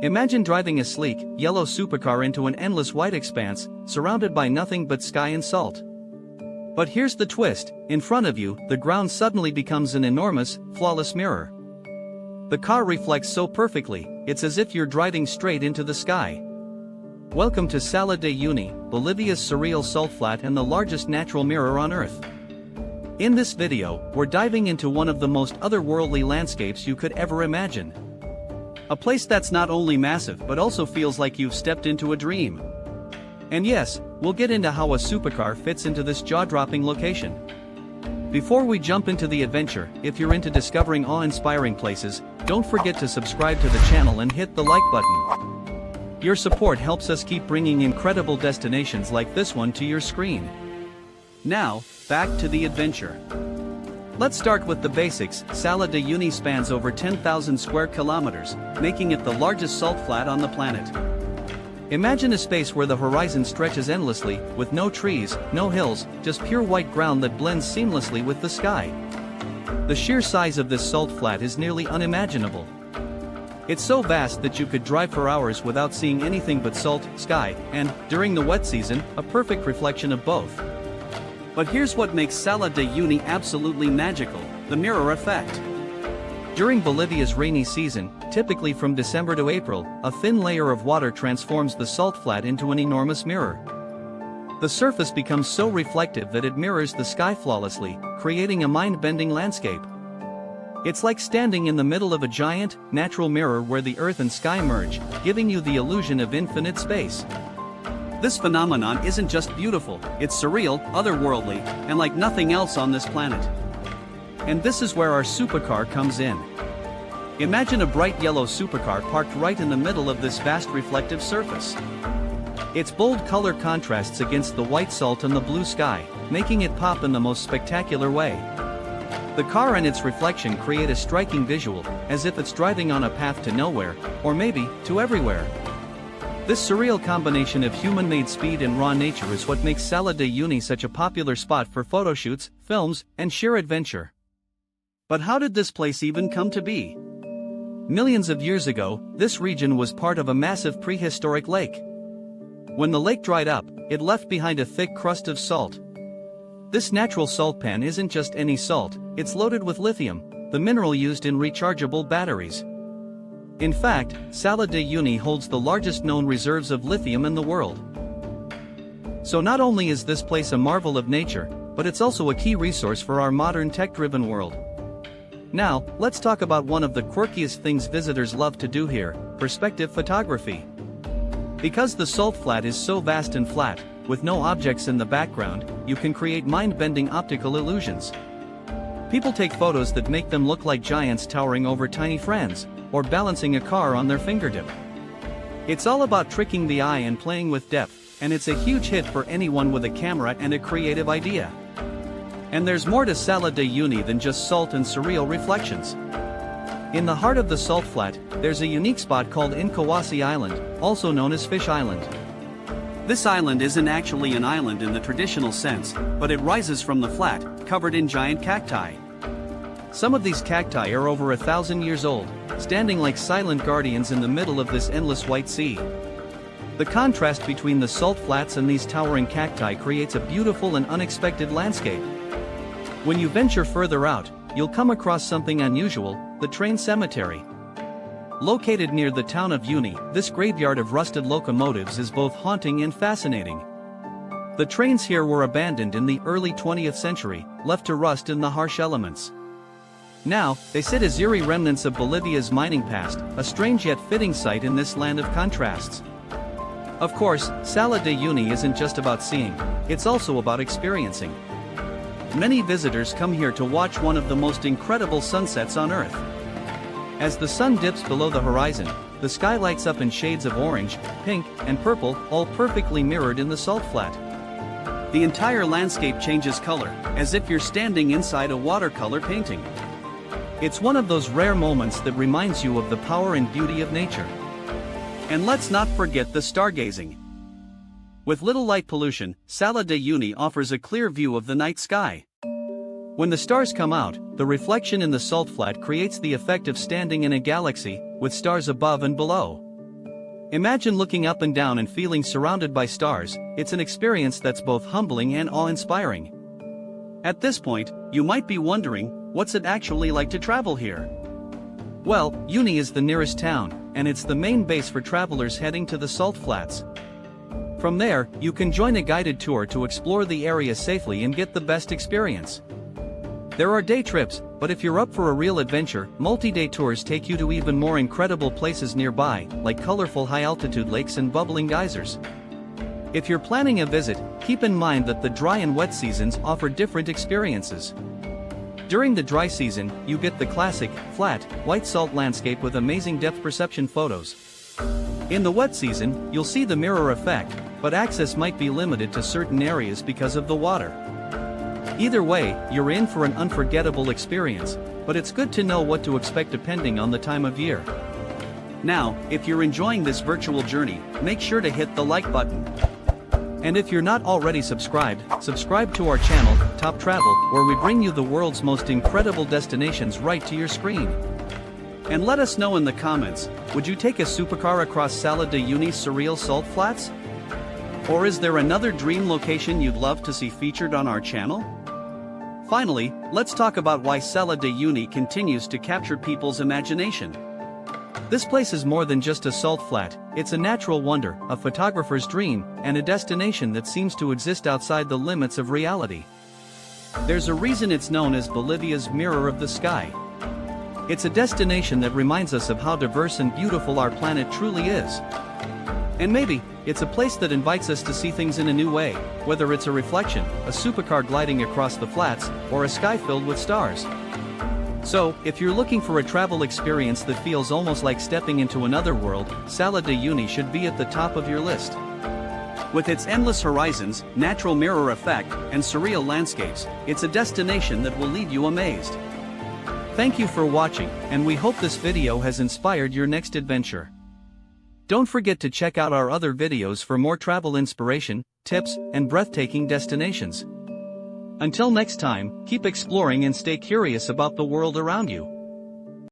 Imagine driving a sleek, yellow supercar into an endless white expanse, surrounded by nothing but sky and salt. But here's the twist: in front of you, the ground suddenly becomes an enormous, flawless mirror. The car reflects so perfectly, it's as if you're driving straight into the sky. Welcome to Salar de Uyuni, Bolivia's surreal salt flat and the largest natural mirror on Earth. In this video, we're diving into one of the most otherworldly landscapes you could ever imagine. A place that's not only massive but also feels like you've stepped into a dream. And yes, we'll get into how a supercar fits into this jaw-dropping location. Before we jump into the adventure, if you're into discovering awe-inspiring places, don't forget to subscribe to the channel and hit the like button. Your support helps us keep bringing incredible destinations like this one to your screen. Now, back to the adventure. Let's start with the basics. Salar de Uyuni spans over 10,000 square kilometers, making it the largest salt flat on the planet. Imagine a space where the horizon stretches endlessly, with no trees, no hills, just pure white ground that blends seamlessly with the sky. The sheer size of this salt flat is nearly unimaginable. It's so vast that you could drive for hours without seeing anything but salt, sky, and, during the wet season, a perfect reflection of both. But here's what makes Salar de Uyuni absolutely magical: the mirror effect. During Bolivia's rainy season, typically from December to April, a thin layer of water transforms the salt flat into an enormous mirror. The surface becomes so reflective that it mirrors the sky flawlessly, creating a mind-bending landscape. It's like standing in the middle of a giant, natural mirror where the earth and sky merge, giving you the illusion of infinite space. This phenomenon isn't just beautiful, it's surreal, otherworldly, and like nothing else on this planet. And this is where our supercar comes in. Imagine a bright yellow supercar parked right in the middle of this vast reflective surface. Its bold color contrasts against the white salt and the blue sky, making it pop in the most spectacular way. The car and its reflection create a striking visual, as if it's driving on a path to nowhere, or maybe, to everywhere. This surreal combination of human-made speed and raw nature is what makes Salar de Uyuni such a popular spot for photoshoots, films, and sheer adventure. But how did this place even come to be? Millions of years ago, this region was part of a massive prehistoric lake. When the lake dried up, it left behind a thick crust of salt. This natural salt pan isn't just any salt, it's loaded with lithium, the mineral used in rechargeable batteries. In fact, Salar de Uyuni holds the largest known reserves of lithium in the world. So not only is this place a marvel of nature, but it's also a key resource for our modern tech-driven world. Now, let's talk about one of the quirkiest things visitors love to do here: perspective photography. Because the salt flat is so vast and flat, with no objects in the background, you can create mind-bending optical illusions. People take photos that make them look like giants towering over tiny friends, or balancing a car on their fingertip. It's all about tricking the eye and playing with depth, and it's a huge hit for anyone with a camera and a creative idea. And there's more to Salar de Uyuni than just salt and surreal reflections. In the heart of the salt flat, there's a unique spot called Nkawasi Island, also known as Fish Island. This island isn't actually an island in the traditional sense, but it rises from the flat, covered in giant cacti. Some of these cacti are over 1,000 years old, standing like silent guardians in the middle of this endless white sea. The contrast between the salt flats and these towering cacti creates a beautiful and unexpected landscape. When you venture further out, you'll come across something unusual: the train cemetery. Located near the town of Uyuni, this graveyard of rusted locomotives is both haunting and fascinating. The trains here were abandoned in the early 20th century, left to rust in the harsh elements. Now, they sit as eerie remnants of Bolivia's mining past, a strange yet fitting sight in this land of contrasts. Of course, Salar de Uyuni isn't just about seeing, it's also about experiencing. Many visitors come here to watch one of the most incredible sunsets on Earth. As the sun dips below the horizon, the sky lights up in shades of orange, pink, and purple, all perfectly mirrored in the salt flat. The entire landscape changes color, as if you're standing inside a watercolor painting. It's one of those rare moments that reminds you of the power and beauty of nature. And let's not forget the stargazing. With little light pollution, Salar de Uyuni offers a clear view of the night sky. When the stars come out, the reflection in the salt flat creates the effect of standing in a galaxy, with stars above and below. Imagine looking up and down and feeling surrounded by stars. It's an experience that's both humbling and awe-inspiring. At this point, you might be wondering, what's it actually like to travel here? Well, Uyuni is the nearest town, and it's the main base for travelers heading to the salt flats. From there, you can join a guided tour to explore the area safely and get the best experience. There are day trips, but if you're up for a real adventure, multi-day tours take you to even more incredible places nearby, like colorful high-altitude lakes and bubbling geysers. If you're planning a visit, keep in mind that the dry and wet seasons offer different experiences. During the dry season, you get the classic, flat, white salt landscape with amazing depth perception photos. In the wet season, you'll see the mirror effect, but access might be limited to certain areas because of the water. Either way, you're in for an unforgettable experience, but it's good to know what to expect depending on the time of year. Now, if you're enjoying this virtual journey, make sure to hit the like button. And if you're not already subscribed, subscribe to our channel, Top Travel, where we bring you the world's most incredible destinations right to your screen. And let us know in the comments, would you take a supercar across Salar de Uyuni's surreal salt flats? Or is there another dream location you'd love to see featured on our channel? Finally, let's talk about why Salar de Uyuni continues to capture people's imagination. This place is more than just a salt flat, it's a natural wonder, a photographer's dream, and a destination that seems to exist outside the limits of reality. There's a reason it's known as Bolivia's mirror of the sky. It's a destination that reminds us of how diverse and beautiful our planet truly is. And maybe, it's a place that invites us to see things in a new way, whether it's a reflection, a supercar gliding across the flats, or a sky filled with stars. So, if you're looking for a travel experience that feels almost like stepping into another world, Salar de Uyuni should be at the top of your list. With its endless horizons, natural mirror effect, and surreal landscapes, it's a destination that will leave you amazed. Thank you for watching, and we hope this video has inspired your next adventure. Don't forget to check out our other videos for more travel inspiration, tips, and breathtaking destinations. Until next time, keep exploring and stay curious about the world around you.